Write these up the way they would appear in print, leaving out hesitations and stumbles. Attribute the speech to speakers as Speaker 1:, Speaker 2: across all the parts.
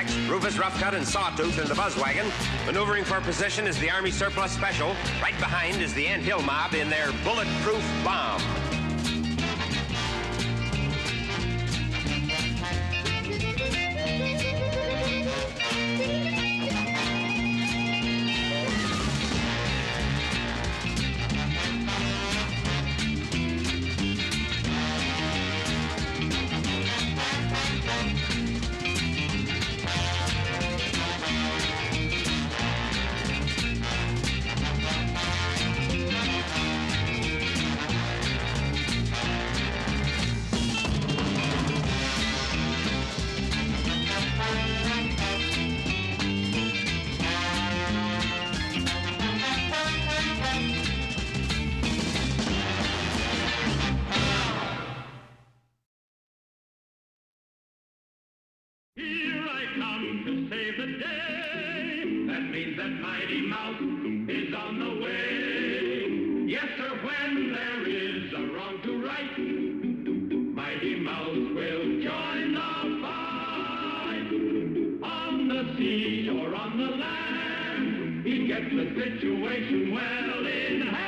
Speaker 1: Next, Rufus, Roughcut, and Sawtooth in the Buzzwagon. Maneuvering for position is the Army Surplus Special. Right behind is the Ant Hill Mob in their bulletproof bomb.
Speaker 2: Here I come to save the day. That means that Mighty Mouse is on the way. Yes, sir, when there is a wrong to right, Mighty Mouse will join the fight. On the sea or on the land, he gets the situation well in hand.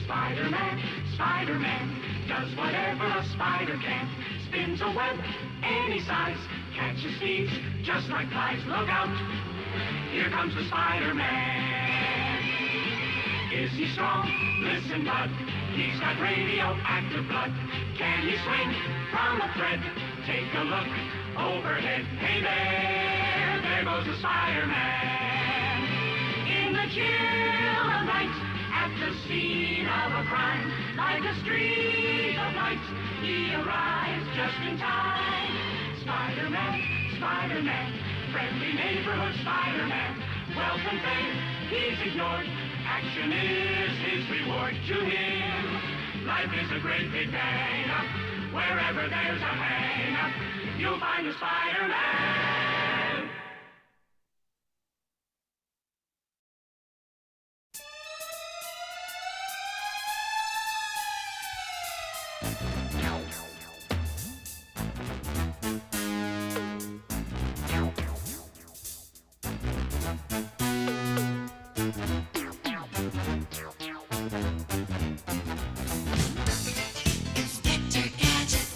Speaker 3: Spider-Man, Spider-Man, does whatever a spider can. Spins a web any size, catches thieves just like flies. Look out, here comes the Spider-Man. Is he strong? Listen, bud, he's got radioactive blood. Can he swing from a thread? Take a look overhead. Hey there goes the Spider-Man. In the chill of night, at the scene of a crime, like a streak of light, he arrives just in time. Spider-Man, Spider-Man, friendly neighborhood Spider-Man. Wealth and fame, he's ignored. Action is his reward to him. Life is a great big hang-up. Wherever there's a hang-up, you'll find a Spider-Man.
Speaker 4: Inspector Gadget.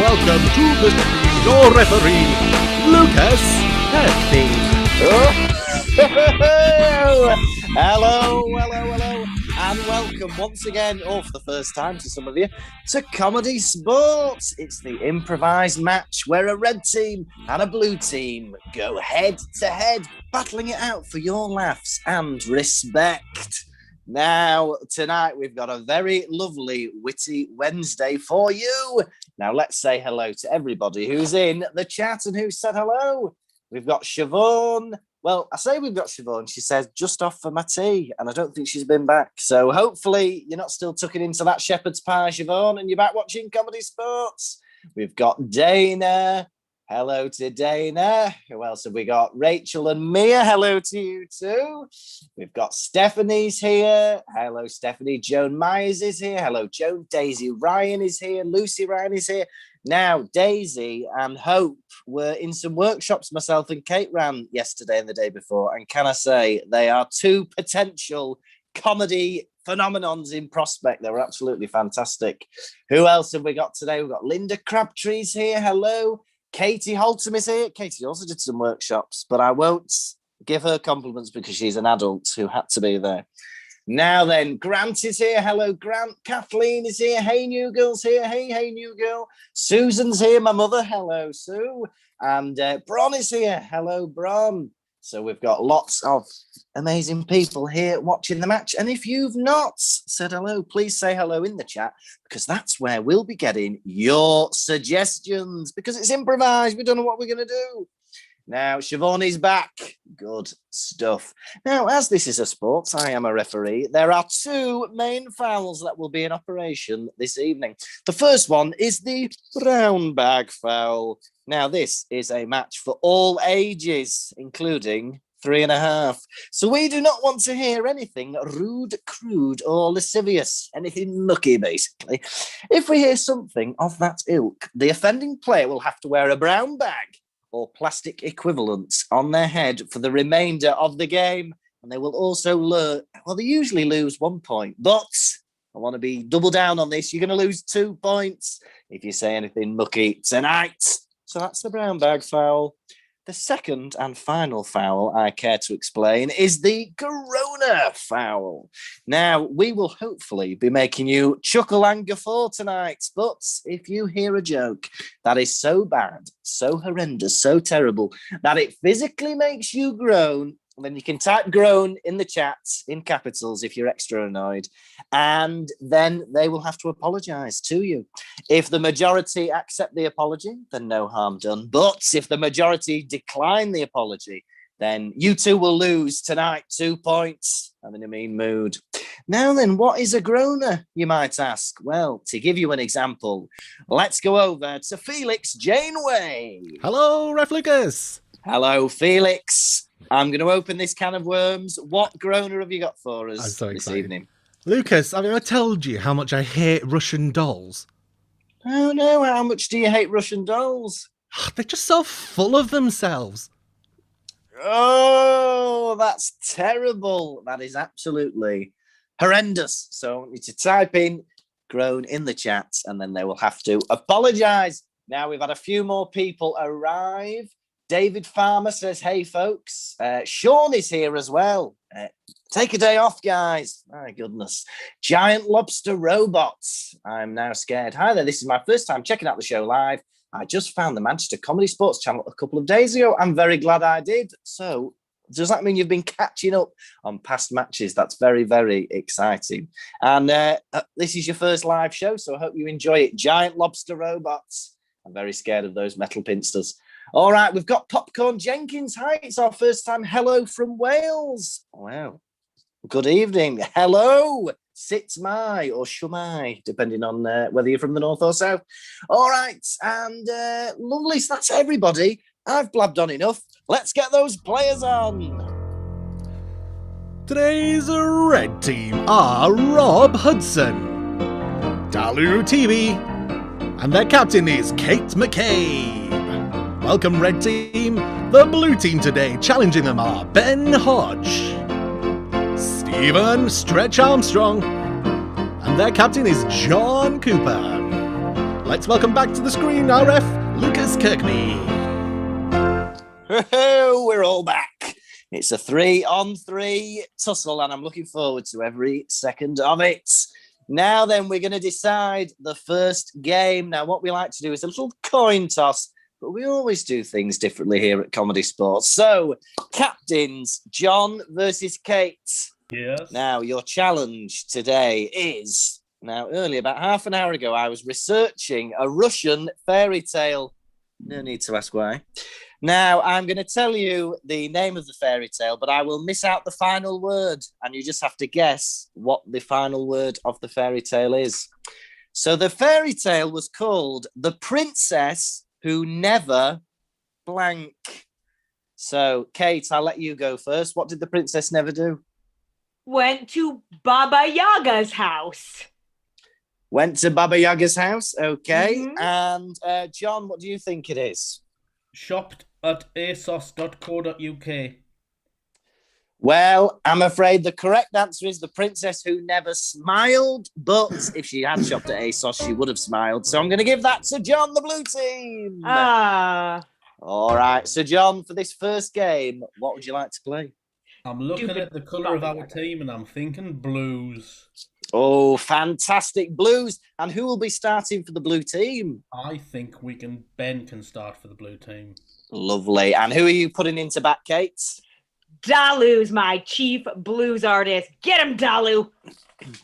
Speaker 4: welcome to the screen your referee, Lucas Hefty.
Speaker 5: Hello, and welcome once again, or for the first time to some of you, to Comedy Sports. It's the improvised match where a red team and a blue team go head to head, battling it out for your laughs and respect. Now, tonight we've got a very lovely, witty Wednesday for you. Now, let's say hello to everybody who's in the chat and who said hello. We've got Siobhan. Well, I say we've got Siobhan. She says, just off for my tea, and I don't think she's been back. So hopefully you're not still tucking into that shepherd's pie, Siobhan, and you're back watching Comedy Sports. We've got Dana. Hello to Dana. Who else have we got? Rachel and Mia. Hello to you too. We've got Stephanie's here. Hello, Stephanie. Joan Myers is here. Hello, Joan. Daisy Ryan is here. Lucy Ryan is here. Now, Daisy and Hope were in some workshops myself and Kate ran yesterday and the day before. And can I say, they are two potential comedy phenomenons in prospect. They were absolutely fantastic. Who else have we got today? We've got Linda Crabtree's here. Hello. Katie Holtom is here. Katie also did some workshops, but I won't give her compliments because she's an adult who had to be there. Now then, Grant is here. Hello, Grant. Kathleen is here. Hey, new girl's here. Hey, new girl. Susan's here, my mother. Hello, Sue. And Bron is here. Hello, Bron. So we've got lots of amazing people here watching the match. And if you've not said hello, please say hello in the chat, because that's where we'll be getting your suggestions, because it's improvised. We don't know what we're going to do. Now, Siobhan is back. Good stuff. Now, as this is a sport, I am a referee. There are two main fouls that will be in operation this evening. The first one is the brown bag foul. Now, this is a match for all ages, including 3.5. So we do not want to hear anything rude, crude, or lascivious, anything mucky, basically. If we hear something of that ilk, the offending player will have to wear a brown bag or plastic equivalents on their head for the remainder of the game. And they will also they usually lose 1 point, but I want to be double down on this. You're going to lose 2 points if you say anything mucky tonight. So that's the brown bag foul. The second and final foul I care to explain is the Corona foul. Now, we will hopefully be making you chuckle and guffaw tonight, but if you hear a joke that is so bad, so horrendous, so terrible, that it physically makes you groan, then you can type groan in the chat in capitals if you're extra annoyed, and then they will have to apologise to you. If the majority accept the apology, then no harm done. But if the majority decline the apology, then you two will lose tonight 2 points. I'm in a mean mood. Now then, what is a groaner, you might ask? Well, to give you an example, let's go over to Felix Janeway.
Speaker 4: Hello, Ref Lucas.
Speaker 5: Hello, Felix. I'm going to open this can of worms. What groaner have you got for us this evening?
Speaker 4: Lucas, have I ever told you how much I hate Russian dolls?
Speaker 5: Oh, no. How much do you hate Russian dolls?
Speaker 4: They're just so full of themselves.
Speaker 5: Oh, that's terrible. That is absolutely horrendous. So I want you to type in groan in the chat, and then they will have to apologise. Now, we've had a few more people arrive. David Farmer says, hey, folks. Sean is here as well. Take a day off, guys. My goodness. Giant Lobster Robots. I'm now scared. Hi there. This is my first time checking out the show live. I just found the Manchester ComedySportz channel a couple of days ago. I'm very glad I did. So does that mean you've been catching up on past matches? That's very, very exciting. And this is your first live show, so I hope you enjoy it. Giant Lobster Robots. I'm very scared of those metal pinsters. All right, we've got Popcorn Jenkins. Hi, it's our first time. Hello from Wales. Wow. Good evening. Hello. Sits my or shumai, depending on whether you're from the north or south. All right, and lovely. So that's everybody. I've blabbed on enough. Let's get those players on.
Speaker 4: Today's red team are Rob Hudson, Dalu TV, and their captain is Kate McCabe. Welcome, red team. The blue team today challenging them are Ben Hodge, Stephen Stretch Armstrong, and their captain is John Cooper. let's welcome back to the screen our ref, Lucas Kirkney.
Speaker 5: We're all back. It's a 3-on-3 tussle, and I'm looking forward to every second of it. Now then, we're going to decide the first game. Now, what we like to do is a little coin toss, but we always do things differently here at Comedy Sports. So, captains, John versus Kate.
Speaker 6: Yes.
Speaker 5: Now, your challenge today is... Now, earlier, about half an hour ago, I was researching a Russian fairy tale. No need to ask why. Now, I'm going to tell you the name of the fairy tale, but I will miss out the final word, and you just have to guess what the final word of the fairy tale is. So the fairy tale was called The Princess Who Never Blank. So, Kate, I'll let you go first. What did the princess never do?
Speaker 7: Went to Baba Yaga's house.
Speaker 5: Went to Baba Yaga's house, okay.
Speaker 7: Mhm.
Speaker 5: And John, what do you think it is?
Speaker 6: Shopped at asos.co.uk.
Speaker 5: Well, I'm afraid the correct answer is The Princess Who Never Smiled, but if she had shopped at ASOS, she would have smiled. So I'm going to give that to John, the blue team. All right. So, John, for this first game, what would you like to play?
Speaker 6: I'm looking at the colour of our team and I'm thinking blues.
Speaker 5: Oh, fantastic. Blues. And who will be starting for the blue team?
Speaker 6: I think Ben can start for the blue team.
Speaker 5: Lovely. And who are you putting into bat, Kate?
Speaker 7: Dalu's my chief blues artist. Get him, Dalu.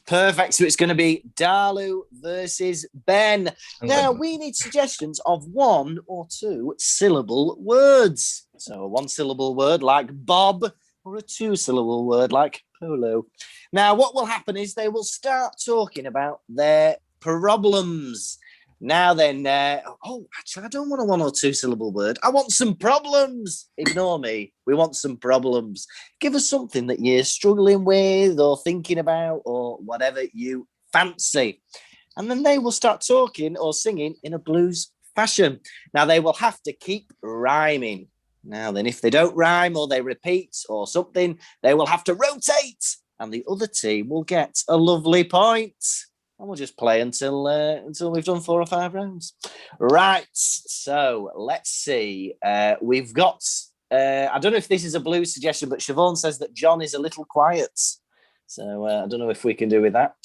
Speaker 5: Perfect. So it's going to be Dalu versus Ben. Now, we need suggestions of 1 or 2 syllable words. So a 1-syllable word like Bob, or a 2-syllable word like polo. Now, what will happen is they will start talking about their problems. Now then, actually, I don't want a 1 or 2-syllable word. I want some problems. Ignore me. We want some problems. Give us something that you're struggling with or thinking about or whatever you fancy. And then they will start talking or singing in a blues fashion. Now, they will have to keep rhyming. Now then, if they don't rhyme or they repeat or something, they will have to rotate and the other team will get a lovely point. And we'll just play until we've done 4 or 5 rounds. Right, so let's see. We've got, I don't know if this is a blues suggestion, but Siobhan says that John is a little quiet. So I don't know if we can do with that.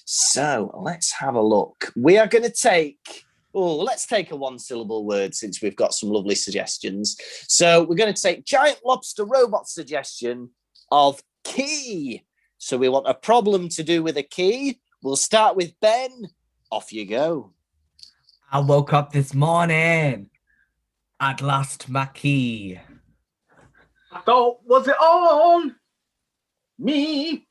Speaker 5: So let's have a look. We are going to take... let's take a 1-syllable word since we've got some lovely suggestions. So we're going to take Giant Lobster Robot suggestion of key. So we want a problem to do with a key. We'll start with Ben. Off you go.
Speaker 8: I woke up this morning. I'd lost my key.
Speaker 9: I thought, was it on me?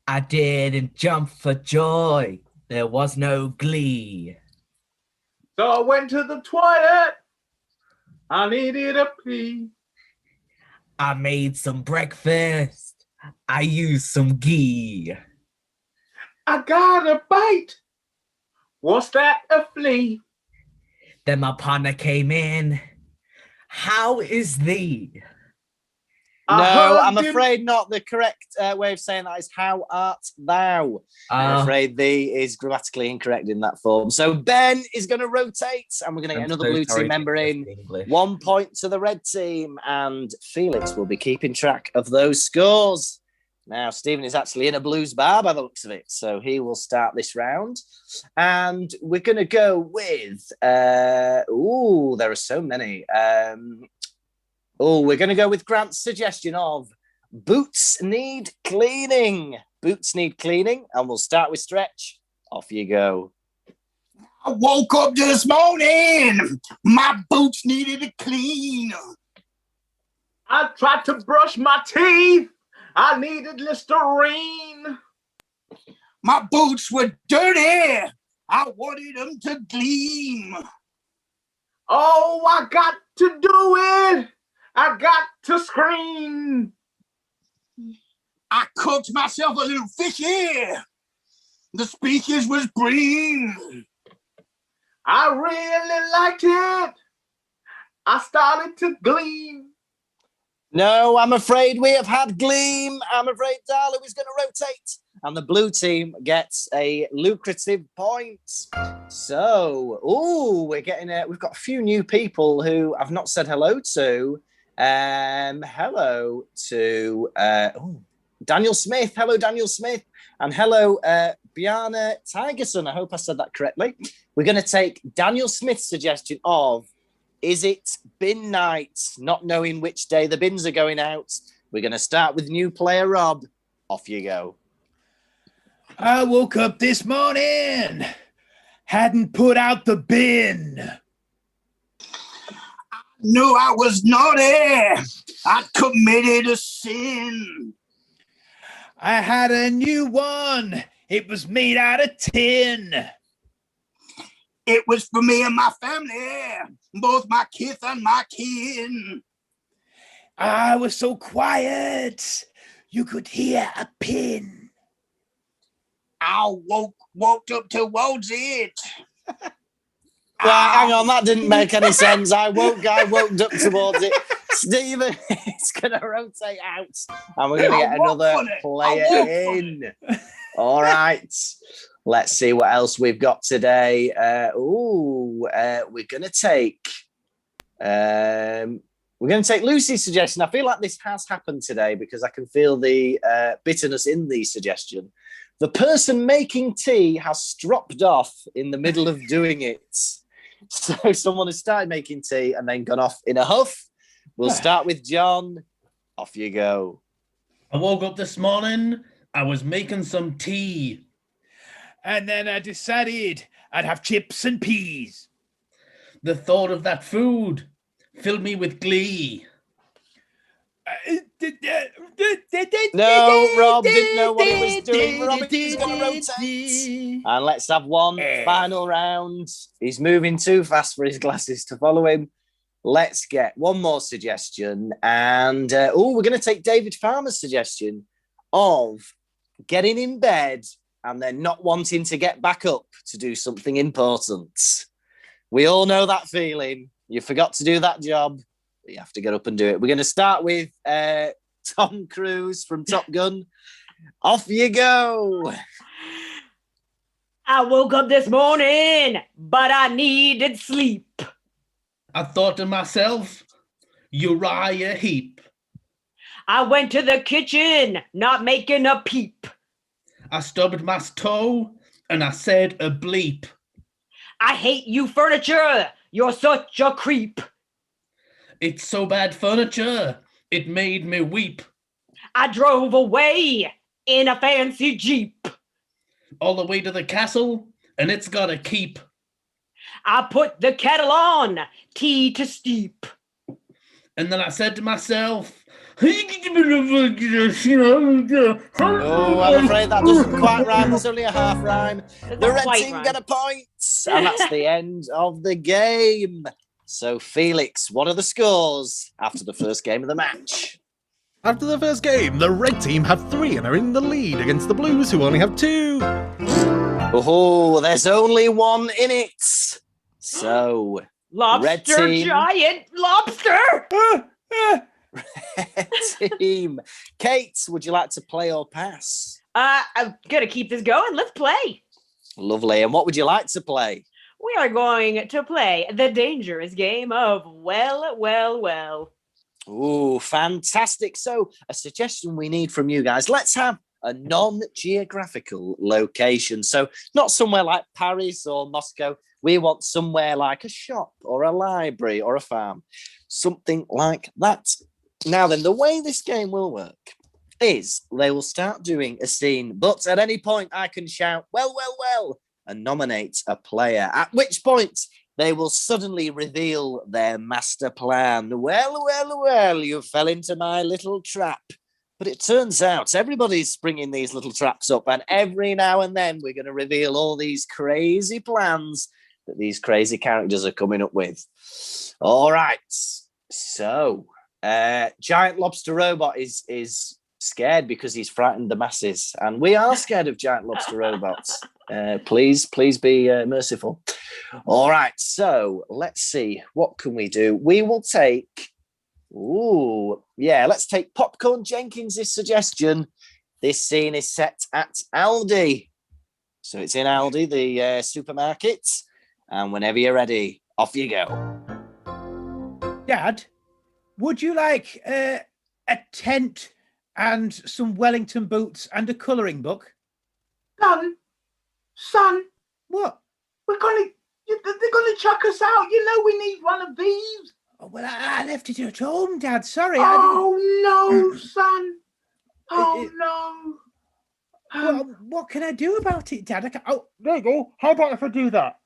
Speaker 8: I didn't jump for joy. There was no glee.
Speaker 9: So I went to the toilet. I needed a pee.
Speaker 8: I made some breakfast. I used some ghee.
Speaker 9: I got a bite. What's that, a flea?
Speaker 8: Then my partner came in. How is thee?
Speaker 5: No, I'm afraid not. The correct way of saying that is how art thou. I'm afraid thee is grammatically incorrect in that form. So Ben is going to rotate and we're going to get another blue team member in. 1 point to the red team and Felix will be keeping track of those scores. Now, Stephen is actually in a blues bar by the looks of it, so he will start this round. And we're going to go with... there are so many. We're going to go with Grant's suggestion of boots need cleaning. Boots need cleaning, and we'll start with Stretch. Off you go.
Speaker 10: I woke up this morning. My boots needed to clean.
Speaker 9: I tried to brush my teeth. I needed Listerine.
Speaker 10: My boots were dirty. I wanted them to gleam.
Speaker 9: Oh, I got to do it. I got to scream.
Speaker 10: I cooked myself a little fishy. The speakers was green.
Speaker 9: I really liked it. I started to gleam.
Speaker 5: No, I'm afraid we have had Gleam. I'm afraid Darla is going to rotate and the blue team gets a lucrative point. So, we're getting we've got a few new people who I've not said hello to. Hello to Daniel Smith. Hello, Daniel Smith. And hello, Bjarne Tigerson. I hope I said that correctly. We're going to take Daniel Smith's suggestion of, is it bin night? Not knowing which day the bins are going out. We're going to start with new player Rob. Off you go.
Speaker 10: I woke up this morning, hadn't put out the bin. Knew I was naughty. I committed a sin. I had a new one. It was made out of tin. It was for me and my family, both my kith and my kin. I was so quiet, you could hear a pin. I woke up towards it.
Speaker 5: Right, hang on, that didn't make any sense. I woke up towards it. Stephen, it's going to rotate out, and we're going to get another player in. All right, let's see what else we've got today. We're going to take Lucy's suggestion. I feel like this has happened today because I can feel the bitterness in the suggestion. The person making tea has stropped off in the middle of doing it. So someone has started making tea and then gone off in a huff. We'll start with John. Off you go.
Speaker 6: I woke up this morning. I was making some tea.
Speaker 10: And then I decided I'd have chips and peas.
Speaker 6: The thought of that food filled me with glee.
Speaker 5: No, Rob didn't know what he was doing. Robbie's going to rotate. And let's have one final round. He's moving too fast for his glasses to follow him. Let's get one more suggestion. And, we're going to take David Farmer's suggestion of getting in bed and then not wanting to get back up to do something important. We all know that feeling. You forgot to do that job. You have to get up and do it. We're going to start with Tom Cruise from Top Gun. Off you go.
Speaker 7: I woke up this morning, but I needed sleep.
Speaker 6: I thought to myself, Uriah Heep.
Speaker 7: I went to the kitchen, not making a peep.
Speaker 6: I stubbed my toe and I said a bleep.
Speaker 7: I hate you furniture. You're such a creep.
Speaker 6: It's so bad furniture, it made me weep.
Speaker 7: I drove away in a fancy Jeep.
Speaker 6: All the way to the castle, and it's got a keep.
Speaker 7: I put the kettle on, tea to steep.
Speaker 6: And then I said to myself,
Speaker 5: Oh, I'm afraid that doesn't quite rhyme. There's only a half rhyme. The red team get a point. And that's the end of the game. So, Felix, what are the scores after the first game of the match?
Speaker 4: After the first game, the red team have 3 and are in the lead against the blues, who only have 2.
Speaker 5: Oh, there's only 1 in it. So,
Speaker 7: lobster,
Speaker 5: red team,
Speaker 7: giant lobster.
Speaker 5: Red team. Kate, would you like to play or pass?
Speaker 7: I'm gonna keep this going. Let's play.
Speaker 5: Lovely. And what would you like to play?
Speaker 7: We are going to play the dangerous game of well.
Speaker 5: Ooh, fantastic. So, a suggestion we need from you guys. Let's have a non-geographical location. So, not somewhere like Paris or Moscow. We want somewhere like a shop or a library or a farm. Something like that. Now then, the way this game will work is they will start doing a scene, but at any point I can shout, well, and nominate a player, at which point they will suddenly reveal their master plan. Well, you fell into my little trap. But it turns out everybody's springing these little traps up, and every now and then we're going to reveal all these crazy plans that these crazy characters are coming up with. All right. So, Giant Lobster Robot is scared because he's frightened the masses, and we are scared of Giant Lobster Robots. Please be merciful. All right, so let's see. What can we do? We will take... let's take Popcorn Jenkins' suggestion. This scene is set at Aldi. So it's in Aldi, the supermarket. And whenever you're ready, off you go.
Speaker 10: Dad, would you like a tent and some Wellington boots and a colouring book?
Speaker 9: Son,
Speaker 10: What?
Speaker 9: they're gonna chuck us out. You know we need one of these.
Speaker 10: Oh, well, I left it at home, Dad. Sorry.
Speaker 9: Oh no, son. Oh no.
Speaker 10: What can I do about it, Dad? Oh, there you go. How about if I do that?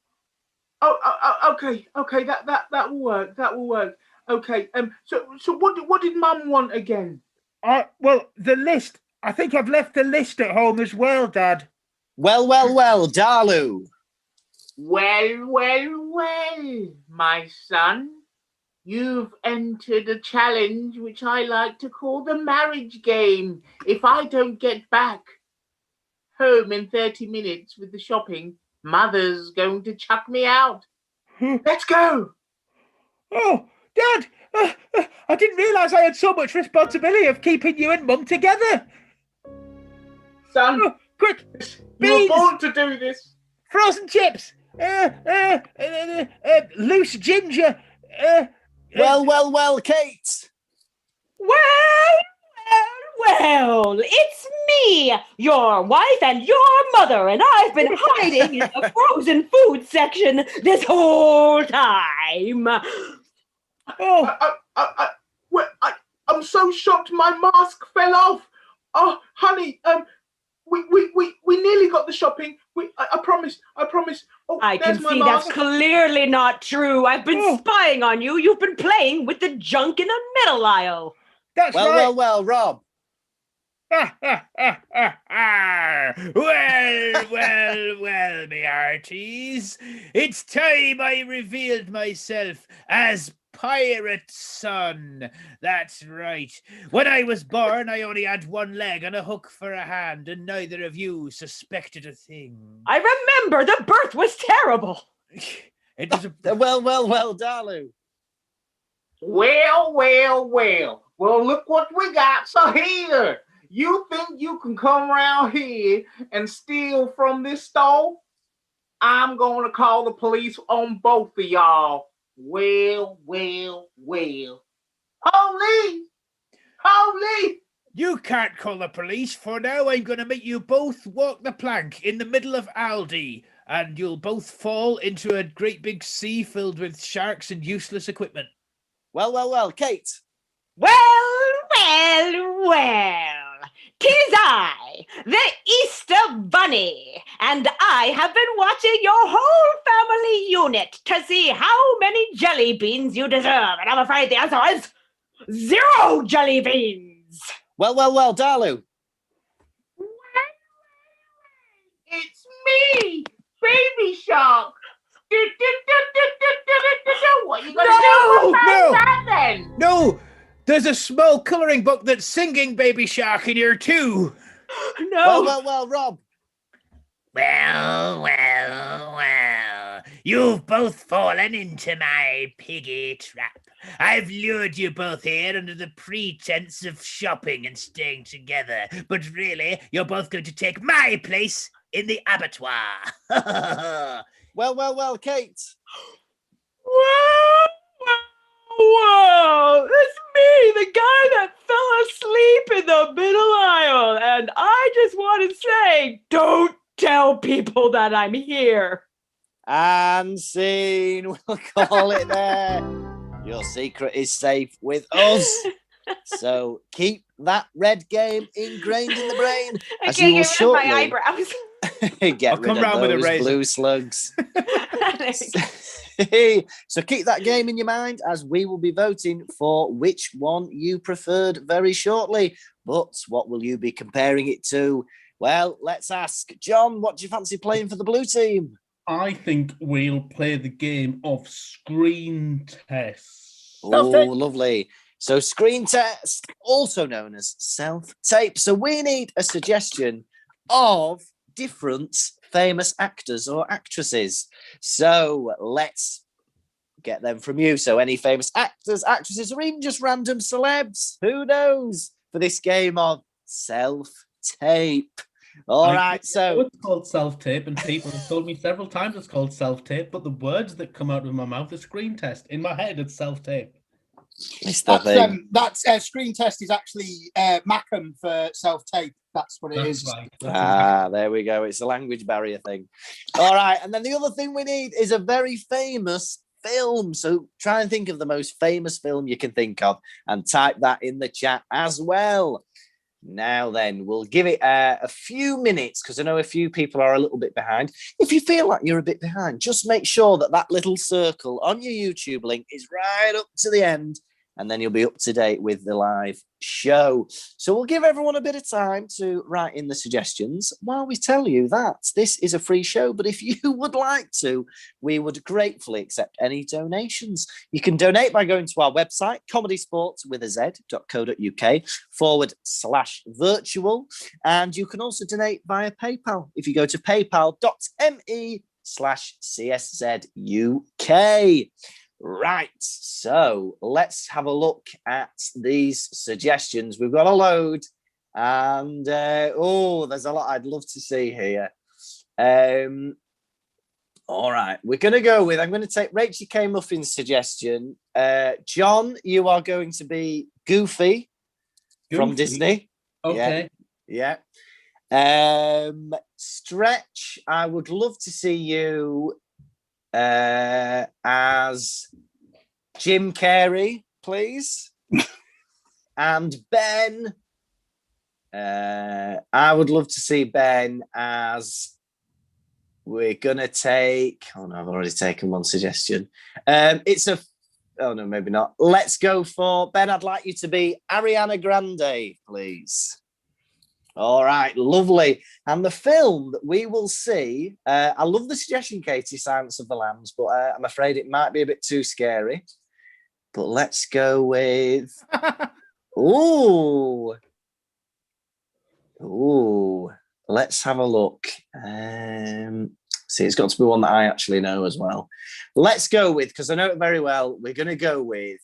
Speaker 9: Okay. That will work. That will work. Okay. So what did Mum want again?
Speaker 10: Well, the list. I think I've left the list at home as well, Dad.
Speaker 5: Well, Dalu.
Speaker 9: Well, my son. You've entered a challenge which I like to call the marriage game. If I don't get back home in 30 minutes with the shopping, Mother's going to chuck me out. Let's go.
Speaker 10: Oh, Dad, I didn't realise I had so much responsibility of keeping you and Mum together.
Speaker 9: Son,
Speaker 10: quick,
Speaker 9: you're born to do this.
Speaker 10: Frozen chips, loose ginger.
Speaker 5: Well, Kate.
Speaker 7: Well, it's me, your wife and your mother, and I've been hiding in the frozen food section this whole time.
Speaker 9: I'm so shocked my mask fell off. Oh, honey, we nearly got the shopping. I promise. Oh,
Speaker 7: I can see
Speaker 9: mask.
Speaker 7: that's clearly not true. I've been spying on you. You've been playing with the junk in the middle aisle.
Speaker 10: That's
Speaker 5: right. Well, Rob.
Speaker 10: Well, me hearties. It's time I revealed myself as Pirate Son. That's right. When I was born, I only had one leg and a hook for a hand, and neither of you suspected a thing.
Speaker 7: I remember the birth was terrible.
Speaker 5: It was well, Dalu.
Speaker 9: Well, look what we got. So here, you think you can come around here and steal from this store? I'm going to call the police on both of y'all. Well. Holy!
Speaker 10: You can't call the police, for now I'm going to make you both walk the plank in the middle of Aldi, and you'll both fall into a great big sea filled with sharks and useless equipment.
Speaker 5: Well, Kate.
Speaker 7: Well. 'Tis I, the Easter Bunny, and I have been watching your whole family unit to see how many jelly beans you deserve, and I'm afraid the answer is 0 jelly beans.
Speaker 5: Well, Dalu.
Speaker 9: It's me, Baby Shark. What are you going to do about that then?
Speaker 10: No! There's a small colouring book that's singing Baby Shark in here too.
Speaker 7: No.
Speaker 5: Well, Rob.
Speaker 10: Well. You've both fallen into my piggy trap. I've lured you both here under the pretense of shopping and staying together. But really, you're both going to take my place in the abattoir.
Speaker 5: Well, Kate.
Speaker 7: Whoa, it's me, the guy that fell asleep in the middle aisle. And I just want to say, don't tell people that I'm here.
Speaker 5: And scene, we'll call it there. Your secret is safe with us. So keep that red game ingrained in the brain.
Speaker 7: I can't get rid of my eyebrows.
Speaker 5: Get rid of those blue slugs. So keep that game in your mind, as we will be voting for which one you preferred very shortly. But what will you be comparing it to? Well, let's ask John, what do you fancy playing for the blue team?
Speaker 6: I think we'll play the game of screen test.
Speaker 5: Oh, lovely. So screen test, also known as self-tape. So we need a suggestion of different famous actors or actresses. So let's get them from you. So any famous actors, actresses, or even just random celebs, who knows, for this game of self-tape. tape. All right, so
Speaker 6: it's called self-tape, and people have told me several times it's called self-tape, but the words that come out of my mouth are screen test. In my head, it's self-tape.
Speaker 5: It's the thing.
Speaker 11: That's screen test is actually Macam for self-tape. That's what it is.
Speaker 5: Right. There we go. It's a language barrier thing. All right, and then the other thing we need is a very famous film. So try and think of the most famous film you can think of and type that in the chat as well. Now then, we'll give it a few minutes because I know a few people are a little bit behind. If you feel like you're a bit behind, just make sure that little circle on your YouTube link is right up to the end, and then you'll be up to date with the live show. So we'll give everyone a bit of time to write in the suggestions while we tell you that this is a free show. But if you would like to, we would gratefully accept any donations. You can donate by going to our website, comedysportz.co.uk/virtual. And you can also donate via PayPal if you go to paypal.me/CSZUK. Right, so let's have a look at these suggestions. We've got a load, and there's a lot I'd love to see here. All right, we're going to go with, I'm going to take Rachel K. Muffin's suggestion. John, you are going to be Goofy from Disney.
Speaker 6: Okay.
Speaker 5: Yeah. Stretch, I would love to see you as Jim Carrey, please. And Ben, I would love to see Ben as, we're gonna take, oh no, I've already taken one suggestion. Oh no, maybe not. Let's go for Ben. I'd like you to be Ariana Grande, please. All right, lovely. And the film that we will see, I love the suggestion, Katie, Silence of the Lambs, but I'm afraid it might be a bit too scary. But let's go with... Ooh, let's have a look. See, it's got to be one that I actually know as well. Let's go with, because I know it very well, we're going to go with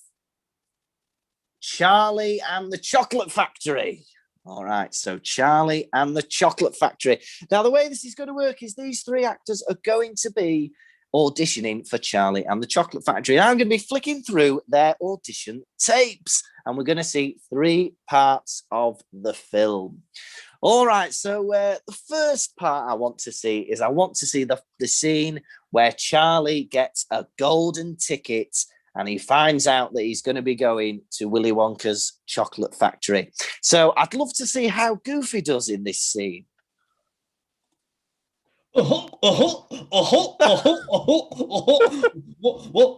Speaker 5: Charlie and the Chocolate Factory. All right, so Charlie and the Chocolate Factory. Now, the way this is going to work is these three actors are going to be auditioning for Charlie and the Chocolate Factory. And I'm going to be flicking through their audition tapes, and we're going to see 3 parts of the film. All right, so the first part I want to see is the scene where Charlie gets a golden ticket and he finds out that he's going to be going to Willy Wonka's chocolate factory. So I'd love to see how Goofy does in this scene.
Speaker 6: Well,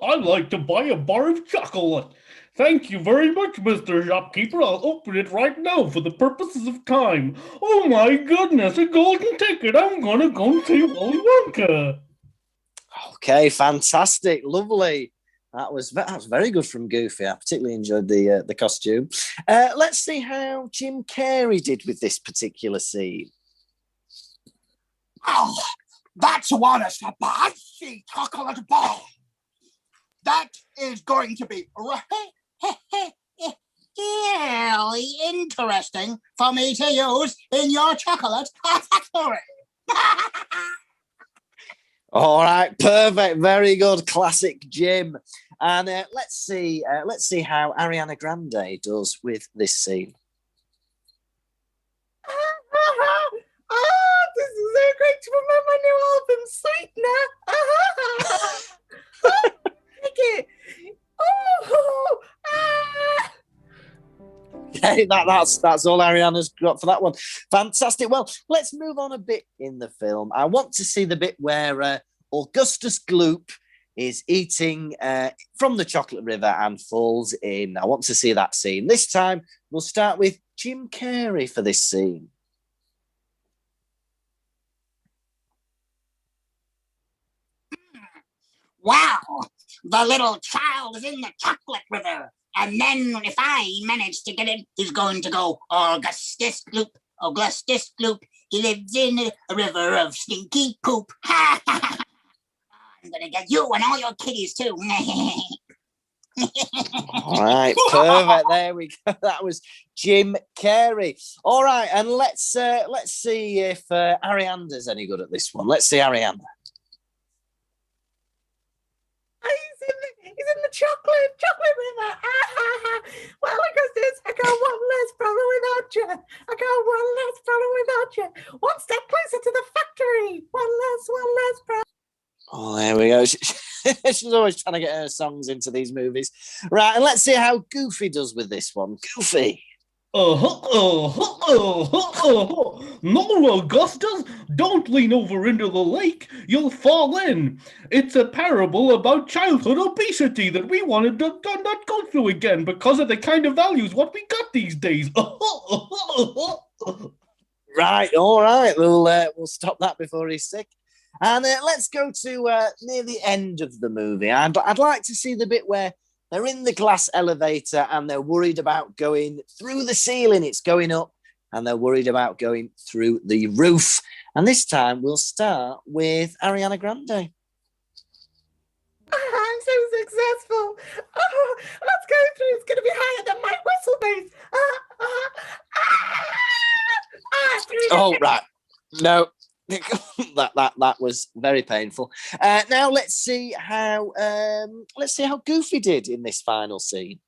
Speaker 6: I'd like to buy a bar of chocolate. Thank you very much, Mr. Shopkeeper. I'll open it right now for the purposes of time. Oh my goodness, a golden ticket. I'm going to go see Willy Wonka.
Speaker 5: Okay, fantastic. Lovely. That was very good from Goofy. I particularly enjoyed the costume. Let's see how Jim Carrey did with this particular scene.
Speaker 11: Oh, that's one a spicy chocolate bar. That is going to be really interesting for me to use in your chocolate factory.
Speaker 5: All right, perfect, very good, classic Jim. And let's see how Ariana Grande does with this scene.
Speaker 7: This is so great to promote my new album, Sweetener. Take it.
Speaker 5: Okay, that's all Ariana's got for that one. Fantastic. Well, let's move on a bit in the film. I want to see the bit where Augustus Gloop is eating from the chocolate river and falls in. I want to see that scene. This time, we'll start with Jim Carrey for this scene.
Speaker 11: Wow, the little child is in the chocolate river. And then if I manage to get it, he's going to go, Augustus Gloop, Augustus Gloop. He lives in a river of stinky poop. I'm going to get you and all your kitties too.
Speaker 5: All right, perfect. There we go. That was Jim Carrey. All right, and let's see if Arianda's any good at this one. Let's see Arianda.
Speaker 12: He's in the chocolate river. Well, I got this. I got one less problem without you. I got one less problem without you. One step closer to the factory. One less problem.
Speaker 5: Oh, there we go. She's always trying to get her songs into these movies. Right, and let's see how Goofy does with this one. Goofy.
Speaker 6: No, Augustus, don't lean over into the lake. You'll fall in. It's a parable about childhood obesity that we wanted to not go through again because of the kind of values what we got these days.
Speaker 5: Right, all right. We'll stop that before he's sick. And let's go to near the end of the movie. I'd like to see the bit where they're in the glass elevator and they're worried about going through the ceiling. It's going up and they're worried about going through the roof. And this time we'll start with Ariana Grande.
Speaker 12: I'm so successful. Oh, let's go through. It's going to be higher than my whistle bass.
Speaker 5: Oh, right. No. that was very painful. Now let's see how Goofy did in this final scene.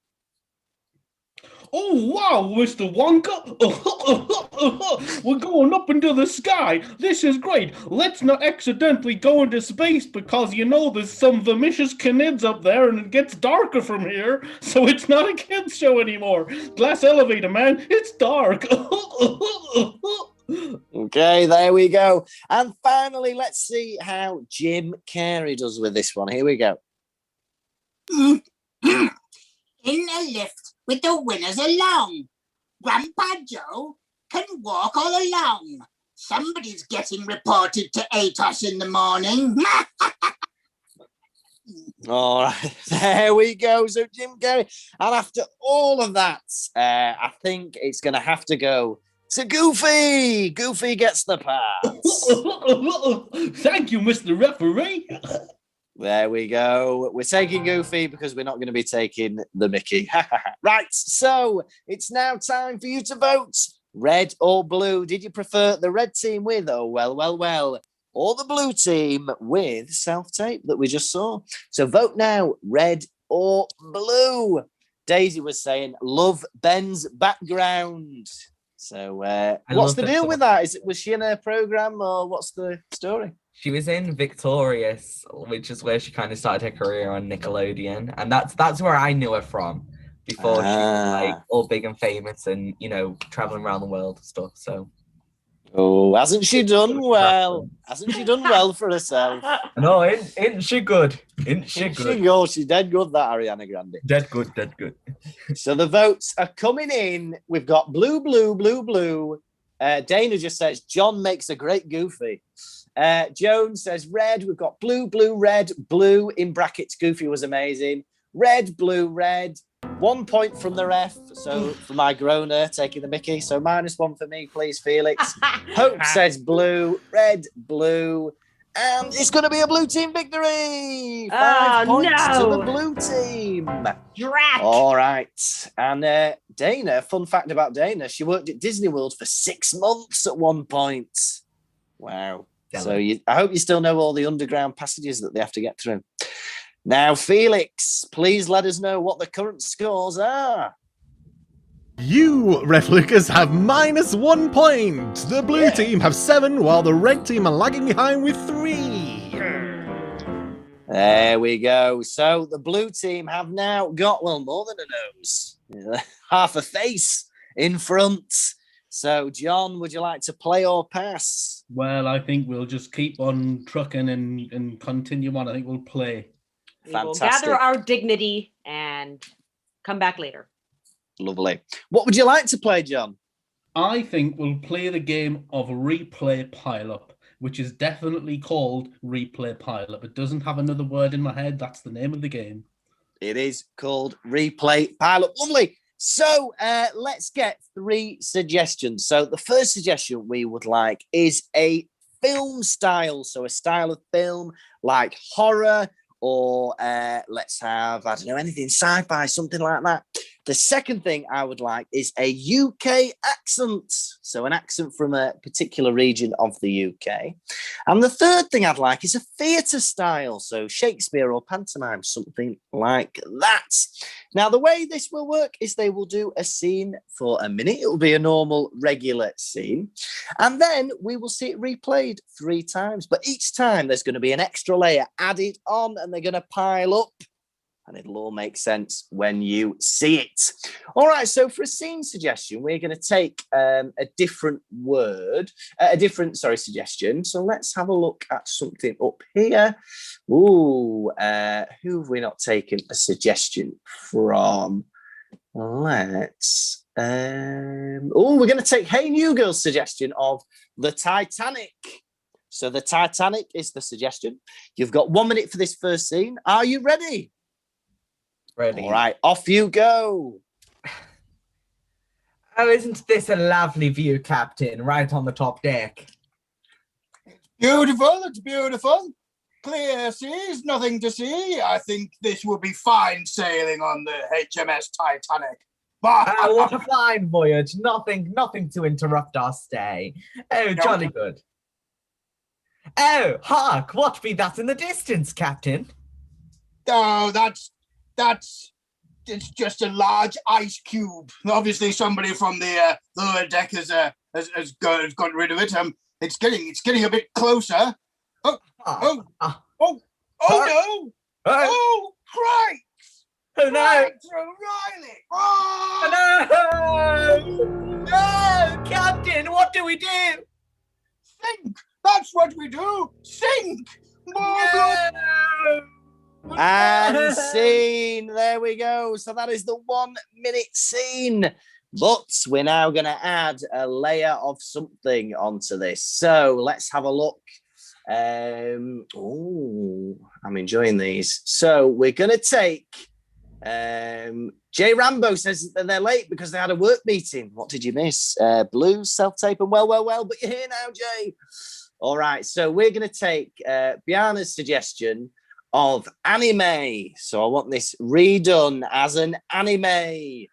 Speaker 6: Oh, wow, Mr. Wonka. We're going up into the sky. This is great. Let's not accidentally go into space because, there's some vicious knids up there and it gets darker from here. So it's not a kid's show anymore. Glass elevator, man. It's dark.
Speaker 5: Okay, there we go. And finally, let's see how Jim Carrey does with this one. Here we go.
Speaker 11: In a lift with the winners along. Grandpa Joe can walk all along. Somebody's getting reported to ATOS in the morning.
Speaker 5: All right, there we go. So Jim Carrey. And after all of that, I think it's going to have to go to Goofy. Goofy gets the pass.
Speaker 6: Thank you, Mr. Referee.
Speaker 5: There we go. We're taking Goofy because we're not going to be taking the Mickey. Right, so it's now time for you to vote. Red or blue? Did you prefer the red team with well, or the blue team with self-tape that we just saw? So vote now, red or blue. Daisy was saying, love Ben's background. So what's the deal with that? Was she in a program or what's the story?
Speaker 8: She was in Victorious, which is where she kind of started her career on Nickelodeon. And that's where I knew her from before she was all big and famous and, traveling around the world and stuff. So.
Speaker 5: Oh, hasn't she done well? Hasn't she done well for herself?
Speaker 8: No, isn't she good? Isn't she good?
Speaker 5: She's dead good, that Ariana Grande.
Speaker 8: Dead good.
Speaker 5: So the votes are coming in. We've got blue. Dana just says, John makes a great Goofy. Joan says red. We've got blue, red, blue in brackets. Goofy was amazing. Red, blue, red. 1 point from the ref. So for my groaner taking the Mickey. So -1 for me, please, Felix. Hope says blue, red, blue. And it's going to be a blue team victory. 5 points to the blue team.
Speaker 7: Drat.
Speaker 5: All right. And Dana, fun fact about Dana, she worked at Disney World for 6 months at one point. Wow. So I hope you still know all the underground passages that they have to get through. Now, Felix, please let us know what the current scores are.
Speaker 4: You, Ref Lucas, have -1 point. The blue team have 7, while the red team are lagging behind with 3.
Speaker 5: There we go. So the blue team have now got, more than a nose. Half a face in front. So, John, would you like to play or pass?
Speaker 6: Well, I think we'll just keep on trucking and continue on. I think we'll play.
Speaker 7: We will gather our dignity and come back later.
Speaker 5: Lovely. What would you like to play, John?
Speaker 6: I think we'll play the game of Replay Pile-Up, which is definitely called Replay Pile-Up. It doesn't have another word in my head. That's the name of the game.
Speaker 5: It is called Replay Pile-Up. Lovely. So let's get 3 suggestions. So the first suggestion we would like is a film style. So a style of film like horror or let's have, I don't know, anything sci-fi, something like that. The second thing I would like is a UK accent. So an accent from a particular region of the UK. And the third thing I'd like is a theatre style. So Shakespeare or pantomime, something like that. Now, the way this will work is they will do a scene for a minute. It will be a normal, regular scene. And then we will see it replayed 3 times. But each time there's going to be an extra layer added on and they're going to pile up. And it'll all make sense when you see it. All right, so for a scene suggestion, we're going to take a different suggestion. So let's have a look at something up here. Ooh, who have we not taken a suggestion from? Let's... we're going to take Hey New Girl's suggestion of the Titanic. So the Titanic is the suggestion. You've got 1 minute for this first scene. Are you ready?
Speaker 8: Ready.
Speaker 5: All right, off you go.
Speaker 8: Oh, isn't this a lovely view, Captain? Right on the top deck.
Speaker 10: Beautiful, it's beautiful. Clear seas, nothing to see. I think this will be fine sailing on the HMS Titanic.
Speaker 8: What a fine voyage. Nothing to interrupt our stay. Oh, jolly good. Oh, hark, what be that in the distance, Captain?
Speaker 10: Oh, it's just a large ice cube. Obviously, somebody from the lower deck has got rid of it. It's getting a bit closer. No! Oh, Christ!
Speaker 8: Oh no!
Speaker 10: Christ, O'Reilly!
Speaker 8: Oh no! No, Captain, what do we do?
Speaker 10: Sink! That's what we do! Sink!
Speaker 8: No!
Speaker 5: And scene. There we go. So that is the 1 minute scene. But we're now going to add a layer of something onto this. So let's have a look. I'm enjoying these. So we're going to take... Jay Rambo says that they're late because they had a work meeting. What did you miss? Blues, self-tape, and well. But you're here now, Jay. All right. So we're going to take Biana's suggestion of anime. So I want this redone as an anime.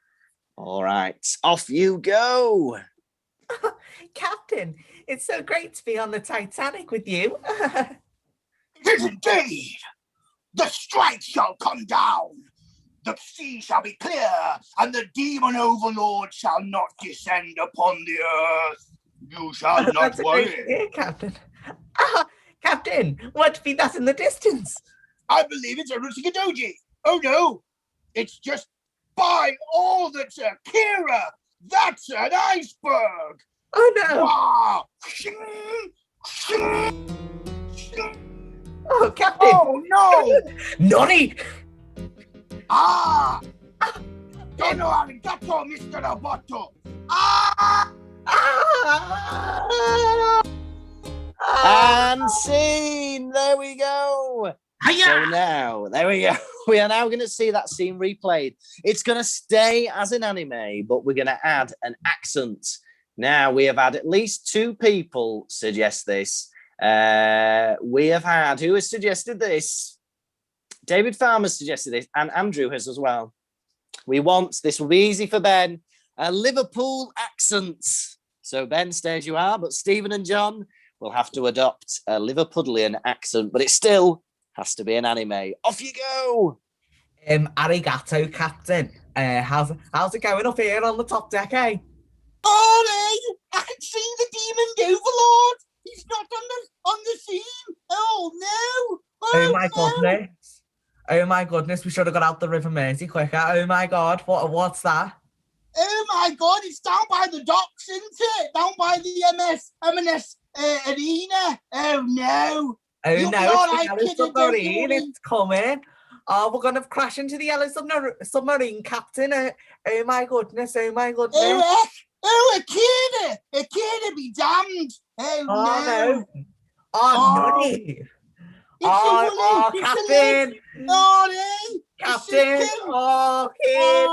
Speaker 5: All right, off you go.
Speaker 12: Captain, it's so great to be on the Titanic with you.
Speaker 10: It is indeed. The strike shall come down. The sea shall be clear, and the demon overlord shall not descend upon the earth. You shall not
Speaker 12: That's
Speaker 10: worry.
Speaker 12: Great to hear, Captain. Captain, what be that in the distance?
Speaker 10: I believe it's a Rutsikadoji. Oh no, it's just by all that's a Kira. That's an iceberg.
Speaker 12: Oh no.
Speaker 10: Wow.
Speaker 12: Oh, Captain.
Speaker 10: Oh no.
Speaker 12: Nonny.
Speaker 10: Dono arigato, Mr. Roboto.
Speaker 5: And scene. There we go. So now, there we go. We are now going to see that scene replayed. It's going to stay as an anime, but we're going to add an accent. Now, we have had at least 2 people suggest this. We have had, who has suggested this? David Farmer suggested this, and Andrew has as well. We want, this will be easy for Ben, a Liverpool accent. So Ben, stay as you are, but Stephen and John will have to adopt a Liverpudlian accent, but it still has to be an anime. Off you go.
Speaker 8: Arigato, Captain. How's it going up here on the top deck, eh?
Speaker 10: Oh, I can see the demon overlord. He's not on the scene. Oh no.
Speaker 8: Oh my goodness. Oh my goodness, we should have got out the River Mersey quicker. Oh my god, what's that?
Speaker 10: Oh my god, it's down by the docks, isn't it? Down by the M&S arena. Oh no.
Speaker 8: Oh no, it's the yellow submarine. It's coming. Oh, we're going to crash into the yellow submarine, Captain. Oh my goodness, oh my goodness.
Speaker 10: Oh, a kid be damned. Oh no.
Speaker 8: Oh, Nonny. Captain. Captain. Oh, kid.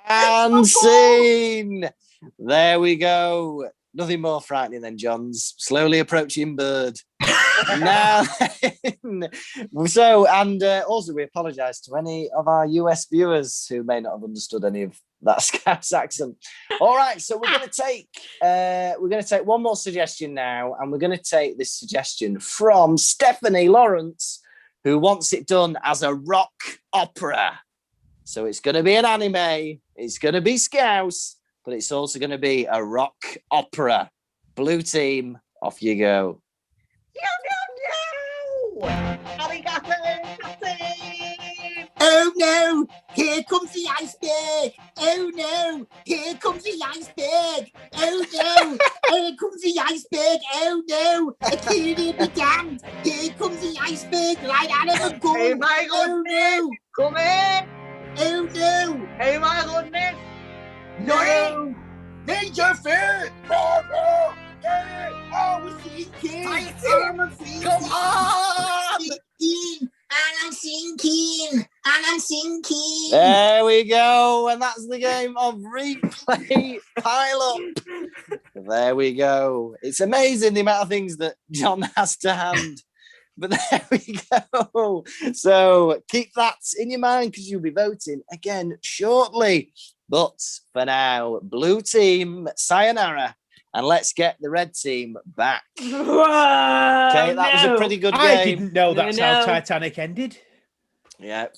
Speaker 5: And scene. There we go. Nothing more frightening than John's slowly approaching bird. Now, so, and also we apologise to any of our US viewers who may not have understood any of that Scouse accent. All right, so we're going to take one more suggestion now, and we're going to take this suggestion from Stephanie Lawrence, who wants it done as a rock opera. So it's going to be an anime, it's going to be Scouse, but it's also going to be a rock opera. Blue team, off you go.
Speaker 11: Oh no, here comes the iceberg. Oh no, here comes the iceberg. Oh no, here comes the iceberg. Oh no, I can't even be damned. Here comes the iceberg right out of the gun.
Speaker 8: Hey, my goodness. Come in.
Speaker 11: Oh no.
Speaker 8: Hey, my goodness.
Speaker 11: No. Major fear. No, no. Oh, we're sinking. Come on. And I'm sinking.
Speaker 5: There we go. And that's the game of replay pile up. There we go. It's amazing the amount of things that John has to hand. But there we go. So keep that in your mind because you'll be voting again shortly. But for now, blue team, sayonara. And let's get the red team back. Okay, that was a pretty good game.
Speaker 10: I didn't know that's how Titanic ended.
Speaker 5: Yeah.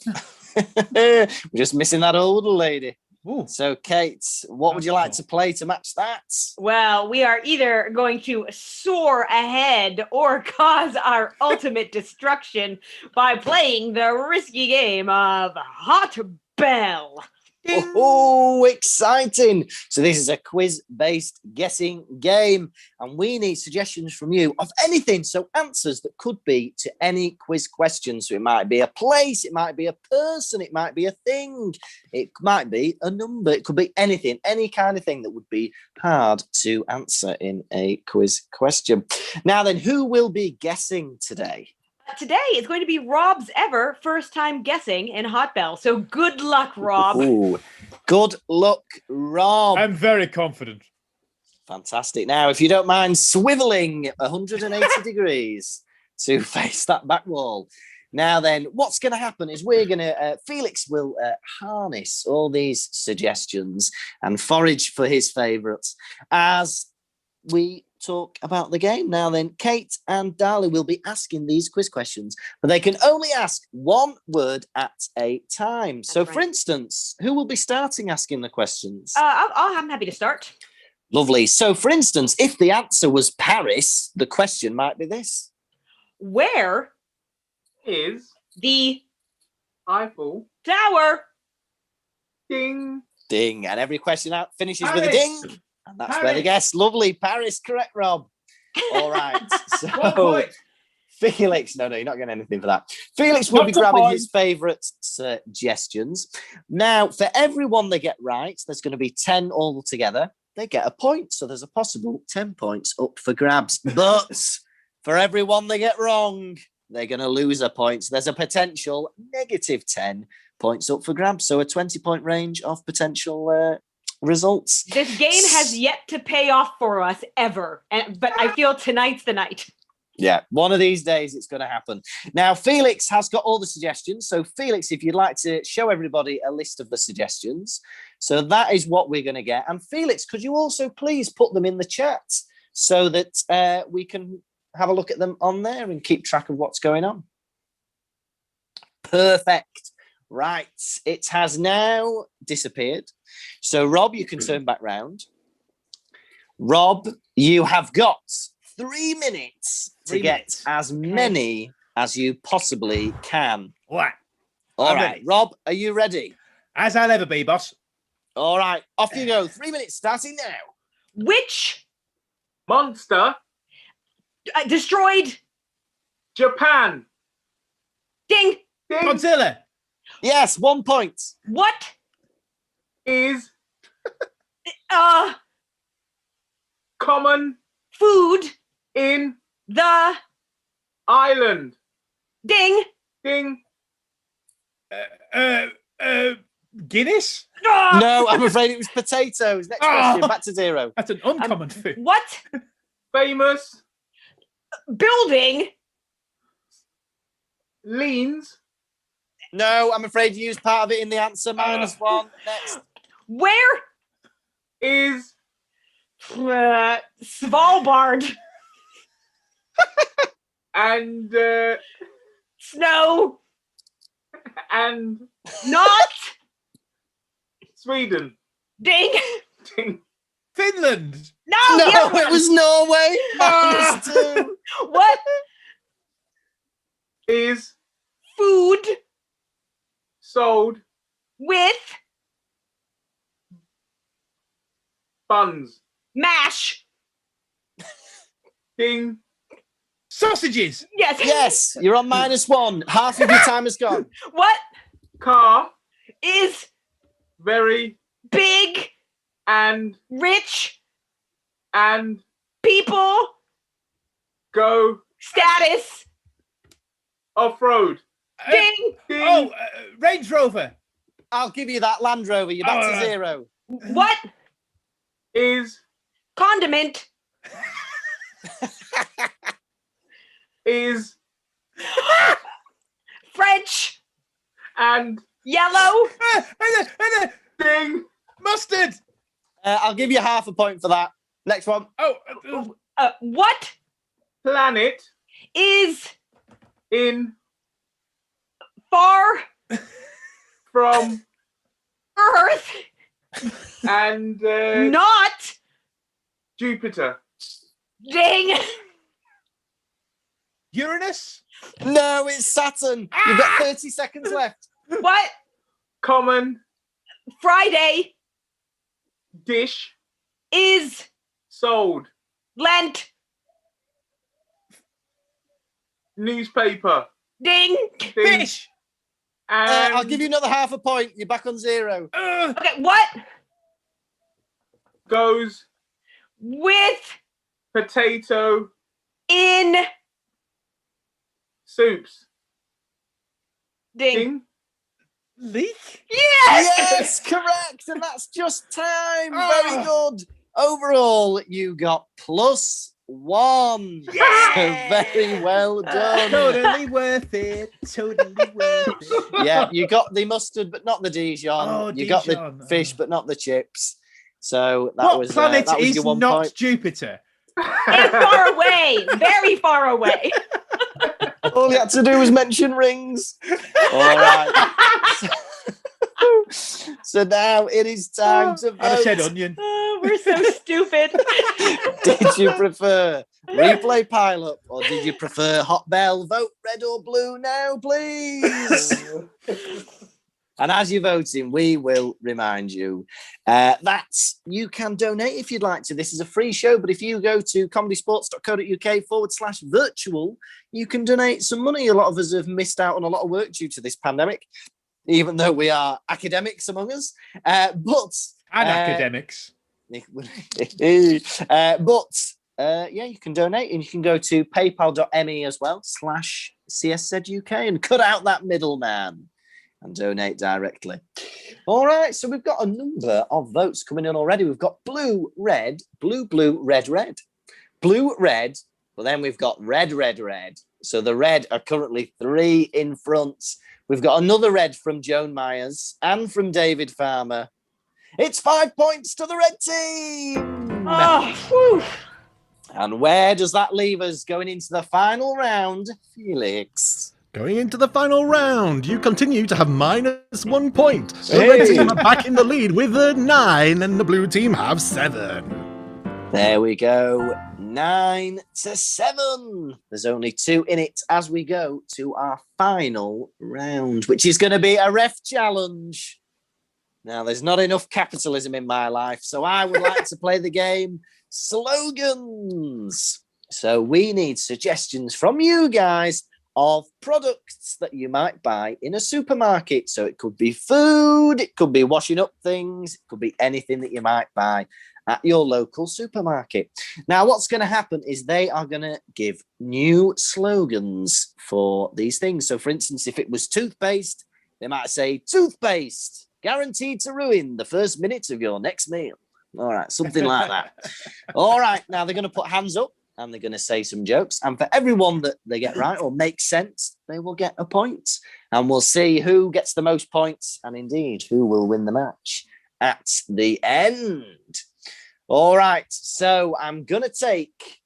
Speaker 5: We're just missing that old lady.
Speaker 10: Ooh.
Speaker 5: So, Kate, what would you like to play to match that?
Speaker 7: Well, we are either going to soar ahead or cause our ultimate destruction by playing the risky game of Hot Bell.
Speaker 5: Oh, exciting. So this is a quiz-based guessing game, and we need suggestions from you of anything. So answers that could be to any quiz question. So it might be a place, it might be a person, it might be a thing, it might be a number, it could be anything, any kind of thing that would be hard to answer in a quiz question. Now then, who will be guessing today?
Speaker 7: Today is going to be Rob's ever first time guessing in Hot Bell. So good luck, Rob.
Speaker 5: Ooh, good luck, Rob.
Speaker 10: I'm very confident.
Speaker 5: Fantastic. Now, if you don't mind swiveling 180 degrees to face that back wall. Now then, what's going to happen is we're going to, Felix will harness all these suggestions and forage for his favourites as we talk about the game. Now then, Kate and Darla will be asking these quiz questions, but they can only ask one word at a time. So, for instance, who will be starting asking the questions?
Speaker 7: I'm happy to start.
Speaker 5: Lovely. So, for instance, if the answer was Paris, the question might be this.
Speaker 7: Where
Speaker 9: is
Speaker 7: the
Speaker 9: Eiffel
Speaker 7: Tower?
Speaker 9: Ding.
Speaker 5: Ding. And every question out finishes
Speaker 9: Paris.
Speaker 5: with a ding. And that's where the guess. Lovely. Paris, correct, Rob. All right. So, Felix, no, you're not getting anything for that. Felix will be grabbing his favourite suggestions. Now, for everyone they get right, there's going to be 10 all together. They get a point. So there's a possible 10 points up for grabs. But for everyone they get wrong, they're going to lose a point. So there's a potential negative 10 points up for grabs. So a 20-point range of potential results.
Speaker 7: This game has yet to pay off for us ever, but I feel tonight's the night.
Speaker 5: Yeah, one of these days it's going to happen. Now, Felix has got all the suggestions. So, Felix, if you'd like to show everybody a list of the suggestions. So that is what we're going to get. And Felix, could you also please put them in the chat so that we can have a look at them on there and keep track of what's going on? Perfect. Right, it has now disappeared. So, Rob, you can turn back round. Rob, you have got 3 minutes to get as many as you possibly can.
Speaker 10: What?
Speaker 5: All
Speaker 10: I'm
Speaker 5: right,
Speaker 10: ready.
Speaker 5: Rob, are you ready?
Speaker 10: As I'll ever be, boss.
Speaker 5: All right, off you go. 3 minutes starting now.
Speaker 7: Which
Speaker 9: monster
Speaker 7: destroyed
Speaker 9: Japan?
Speaker 7: Ding.
Speaker 9: Ding.
Speaker 10: Godzilla.
Speaker 5: Yes, 1 point.
Speaker 7: What
Speaker 9: is
Speaker 7: common food
Speaker 9: in
Speaker 7: the
Speaker 9: island?
Speaker 7: Ding.
Speaker 9: Ding.
Speaker 10: Guinness?
Speaker 5: No, I'm afraid it was potatoes. Next question, back to 0.
Speaker 10: That's an uncommon food.
Speaker 7: What
Speaker 9: famous
Speaker 7: building
Speaker 9: leans.
Speaker 5: No, I'm afraid you used part of it in the answer. -1. Next.
Speaker 7: Where
Speaker 9: is
Speaker 7: Svalbard?
Speaker 9: And
Speaker 7: Snow.
Speaker 9: And
Speaker 7: not
Speaker 9: Sweden.
Speaker 7: Ding.
Speaker 9: Ding.
Speaker 10: Finland.
Speaker 7: No,
Speaker 5: it was Norway. -2.
Speaker 7: What
Speaker 9: is
Speaker 7: food
Speaker 9: sold
Speaker 7: with
Speaker 9: buns?
Speaker 7: mash?
Speaker 9: Ding.
Speaker 10: Sausages.
Speaker 7: Yes.
Speaker 5: Yes, you're on -1. Half of your time has gone.
Speaker 7: What
Speaker 9: Car
Speaker 7: is
Speaker 9: very
Speaker 7: big
Speaker 9: and
Speaker 7: rich
Speaker 9: and
Speaker 7: people
Speaker 9: go
Speaker 7: status?
Speaker 9: off-road?
Speaker 7: Ding.
Speaker 9: Ding.
Speaker 10: Range Rover.
Speaker 5: I'll give you that Land Rover. You're back to 0.
Speaker 7: What
Speaker 9: is
Speaker 7: condiment
Speaker 9: is
Speaker 7: French
Speaker 9: and
Speaker 7: yellow?
Speaker 9: Ding.
Speaker 10: Mustard.
Speaker 5: I'll give you half a point for that. Next one.
Speaker 7: What
Speaker 9: planet
Speaker 7: is
Speaker 9: in
Speaker 7: far
Speaker 9: from
Speaker 7: Earth
Speaker 9: and
Speaker 7: not
Speaker 9: Jupiter?
Speaker 7: Ding.
Speaker 10: Uranus.
Speaker 5: No, it's Saturn. You've got 30 seconds left.
Speaker 7: What
Speaker 9: Common
Speaker 7: Friday
Speaker 9: dish
Speaker 7: is
Speaker 9: sold
Speaker 7: Lent?
Speaker 9: newspaper?
Speaker 7: Ding.
Speaker 9: Ding.
Speaker 10: Fish.
Speaker 9: And
Speaker 5: I'll give you another half a point. You're back on 0.
Speaker 7: Okay, what
Speaker 9: goes
Speaker 7: with
Speaker 9: potato
Speaker 7: in
Speaker 9: soups?
Speaker 7: Ding.
Speaker 9: Ding.
Speaker 10: Leek.
Speaker 5: Yes, correct. And that's just time. Very good. Overall, you got +1.
Speaker 10: Yeah.
Speaker 5: So very well done.
Speaker 10: Totally worth it. Totally worth it.
Speaker 5: Yeah, you got the mustard, but not the Dijon.
Speaker 10: Oh,
Speaker 5: you got the
Speaker 10: Dijon.
Speaker 5: fish, but not the chips. So that
Speaker 10: What
Speaker 5: was
Speaker 10: planet
Speaker 5: that was
Speaker 10: is
Speaker 5: your 1
Speaker 10: not
Speaker 5: point.
Speaker 10: Jupiter?
Speaker 7: It's far away, very far away.
Speaker 5: All you had to do was mention rings. All right. So now it is time to vote.
Speaker 10: I'd have said onion.
Speaker 7: Oh, we're so stupid.
Speaker 5: Did you prefer replay pile-up or did you prefer hot bell? Vote red or blue now, please. And as you're voting, we will remind you that you can donate if you'd like to. This is a free show, but if you go to comedysportz.co.uk/virtual, you can donate some money. A lot of us have missed out on a lot of work due to this pandemic, even though we are academics among us.
Speaker 10: Academics.
Speaker 5: Yeah, you can donate and you can go to paypal.me as well /CSZUK and cut out that middleman and donate directly. All right, so we've got a number of votes coming in already. We've got blue, red, blue, red, red, blue, red, but then we've got red, red, red. So the red are currently 3 in front. We've got another red from Joan Myers and from David Farmer. It's 5 points to the red team.
Speaker 7: Oh, whew.
Speaker 5: And where does that leave us going into the final round, Felix?
Speaker 4: Going into the final round, you continue to have -1 point. The red team are back in the lead with a 9 and the blue team have 7.
Speaker 5: There we go. 9-7. There's only 2 in it as we go to our final round, which is going to be a ref challenge. Now, there's not enough capitalism in my life, so I would like to play the game slogans. So we need suggestions from you guys of products that you might buy in a supermarket. So it could be food, it could be washing up things, it could be anything that you might buy at your local supermarket. Now, what's going to happen is they are going to give new slogans for these things. So, for instance, if it was toothpaste, they might say, toothpaste, guaranteed to ruin the first minute of your next meal. All right, something like that. All right, now they're going to put hands up. and they're going to say some jokes. And for everyone that they get right or makes sense, they will get a point. And we'll see who gets the most points and indeed who will win the match at the end. All right. So I'm going to take...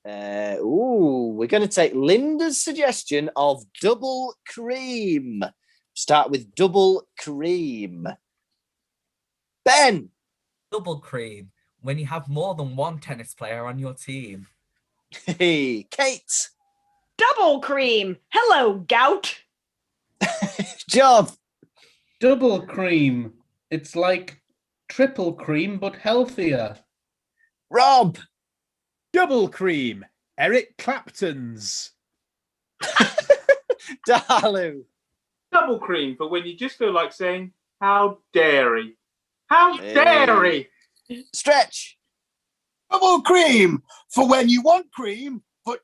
Speaker 5: we're going to take Linda's suggestion of double cream. Start with double cream. Ben.
Speaker 8: Double cream. When you have more than one tennis player on your team.
Speaker 5: Hey, Kate.
Speaker 7: Double cream. Hello, gout.
Speaker 5: Job.
Speaker 6: Double cream. It's like triple cream, but healthier.
Speaker 5: Rob.
Speaker 10: Double cream. Eric Clapton's.
Speaker 5: Dalu.
Speaker 9: Double cream for when you just feel like saying, how dairy. How dairy.
Speaker 5: Stretch.
Speaker 13: Double cream for when you want cream, but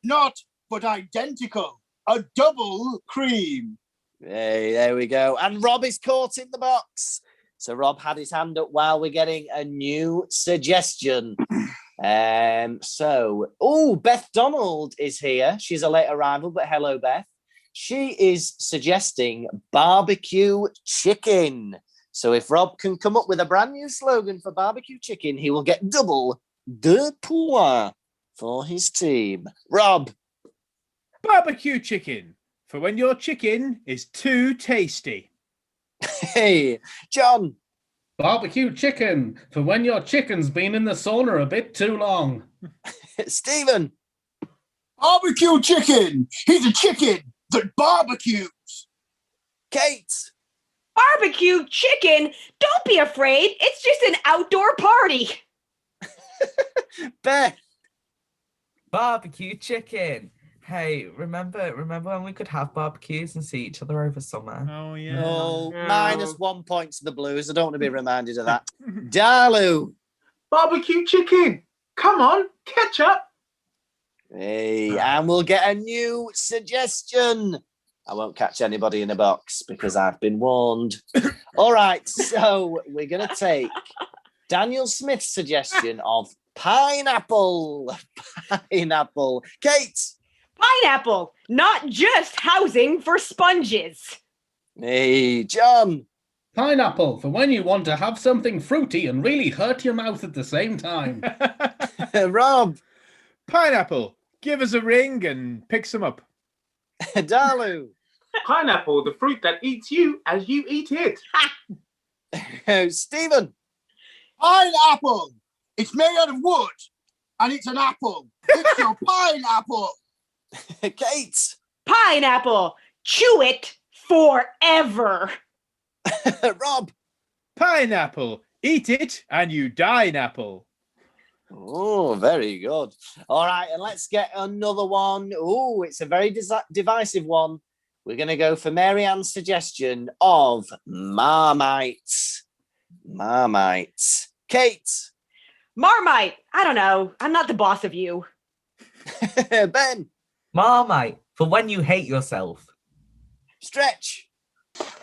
Speaker 13: identical. A double cream.
Speaker 5: Hey, there we go. And Rob is caught in the box. So Rob had his hand up while we're getting a new suggestion. Beth Donald is here. She's a late arrival, but hello, Beth. She is suggesting barbecue chicken. So if Rob can come up with a brand new slogan for barbecue chicken, he will get double de points for his team. Rob.
Speaker 10: Barbecue chicken. For when your chicken is too tasty.
Speaker 5: Hey, John.
Speaker 6: Barbecue chicken. For when your chicken's been in the sauna a bit too long.
Speaker 5: Stephen.
Speaker 13: Barbecue chicken. He's a chicken that barbecues.
Speaker 5: Kate.
Speaker 7: Barbecue chicken? Don't be afraid. It's just an outdoor party.
Speaker 5: Beth.
Speaker 8: Barbecue chicken. Hey, remember when we could have barbecues and see each other over summer?
Speaker 10: Oh, yeah.
Speaker 5: Oh, minus 1 point to the Blues. I don't want to be reminded of that. Dalu.
Speaker 9: Barbecue chicken. Come on, catch up.
Speaker 5: Hey, and we'll get a new suggestion. I won't catch anybody in a box because I've been warned. All right, so we're going to take Daniel Smith's suggestion of pineapple. Pineapple. Kate.
Speaker 7: Pineapple, not just housing for sponges.
Speaker 5: Hey, John.
Speaker 6: Pineapple, for when you want to have something fruity and really hurt your mouth at the same time.
Speaker 5: Rob.
Speaker 10: Pineapple, give us a ring and pick some up.
Speaker 5: Dalu.
Speaker 9: Pineapple, the fruit that eats you as you eat it.
Speaker 5: Stephen.
Speaker 13: Pineapple. It's made out of wood, and it's an apple. It's your pineapple.
Speaker 5: Kate.
Speaker 7: Pineapple, chew it forever.
Speaker 5: Rob.
Speaker 10: Pineapple, eat it and you dine apple.
Speaker 5: Oh, very good. All right, and let's get another one. Oh, it's a very divisive one. We're going to go for Mary Ann's suggestion of Marmite. Marmite. Kate.
Speaker 7: Marmite, I don't know. I'm not the boss of you.
Speaker 5: Ben.
Speaker 8: Marmite, for when you hate yourself.
Speaker 5: Stretch.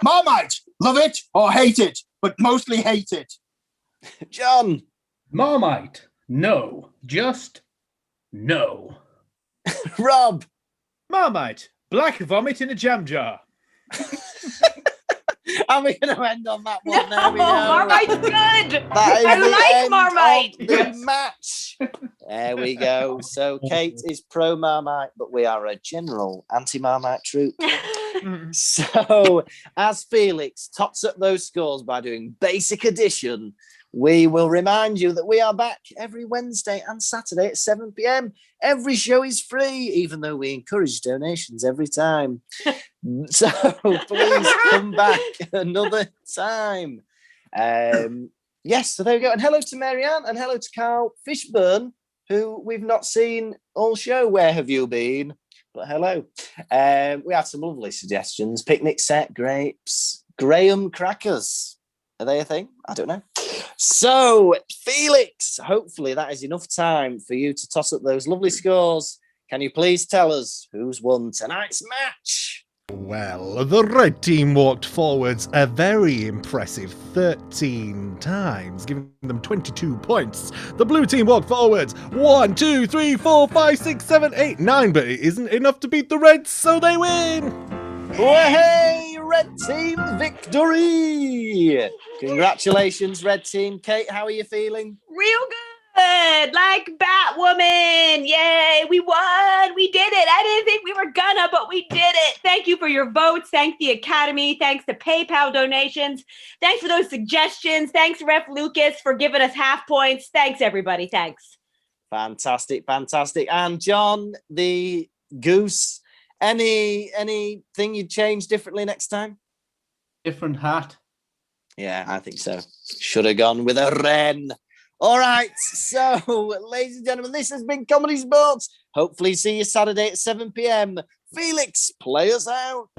Speaker 13: Marmite, love it or hate it, but mostly hate it.
Speaker 5: John.
Speaker 6: Marmite, no, just no.
Speaker 5: Rob.
Speaker 10: Marmite, black vomit in a jam jar.
Speaker 5: And we're going to end on that one. There we go.
Speaker 7: Marmite's good.
Speaker 5: I
Speaker 7: like Marmite.
Speaker 5: The match. There we go. So Kate is pro Marmite, but we are a general anti-Marmite troop. So as Felix tots up those scores by doing basic addition, we will remind you that we are back every Wednesday and Saturday at 7 p.m. Every show is free, even though we encourage donations every time. So please come back another time. Yes, so there we go. And hello to Marianne and hello to Carl Fishburne, who we've not seen all show. Where have you been? But hello. We had some lovely suggestions. Picnic set, grapes, Graham crackers. Are they a thing? I don't know. So, Felix, hopefully that is enough time for you to toss up those lovely scores. Can you please tell us who's won tonight's match?
Speaker 4: Well, the red team walked forwards a very impressive 13 times, giving them 22 points. The blue team walked forwards 1, 2, 3, 4, 5, 6, 7, 8, 9, but it isn't enough to beat the reds, so they win!
Speaker 5: Hey, red team victory! Congratulations, red team. Kate, how are you feeling?
Speaker 7: Real good, like Batwoman. Yay, we won. We did it. I didn't think we were gonna, but we did it. Thank you for your votes. Thank the Academy. Thanks to PayPal donations. Thanks for those suggestions. Thanks, Ref Lucas, for giving us half points. Thanks, everybody. Thanks.
Speaker 5: Fantastic, fantastic. And John, the goose, anything you'd change differently next time?
Speaker 6: Different hat.
Speaker 5: Yeah, I think so. Should have gone with a wren. All right, so, ladies and gentlemen, this has been Comedy Sports. Hopefully see you Saturday at 7 p.m. Felix, play us out.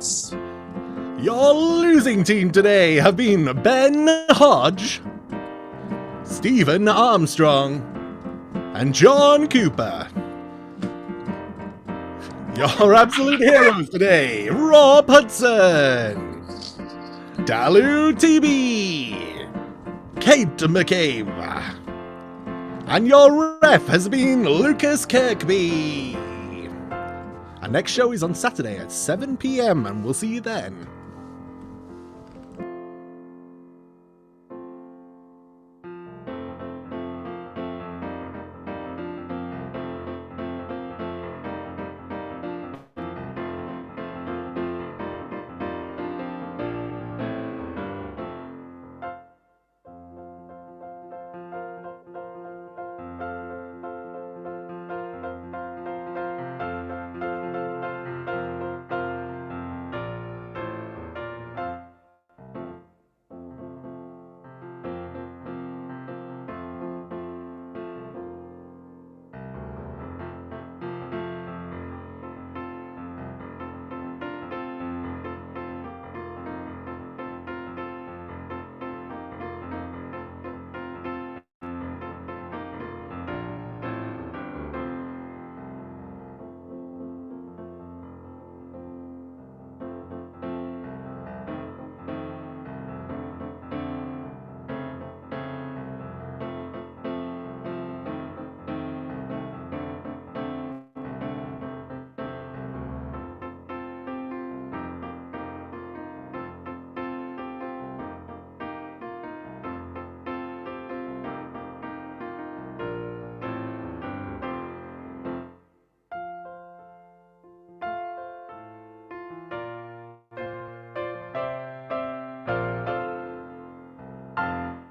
Speaker 4: Your losing team today have been Ben Hodge, Stephen Armstrong, and John Cooper. Your absolute heroes today, Rob Hudson, Dalu TB, Kate McCabe, and your ref has been Lucas Kirkby. Our next show is on Saturday at 7 p.m. and we'll see you then.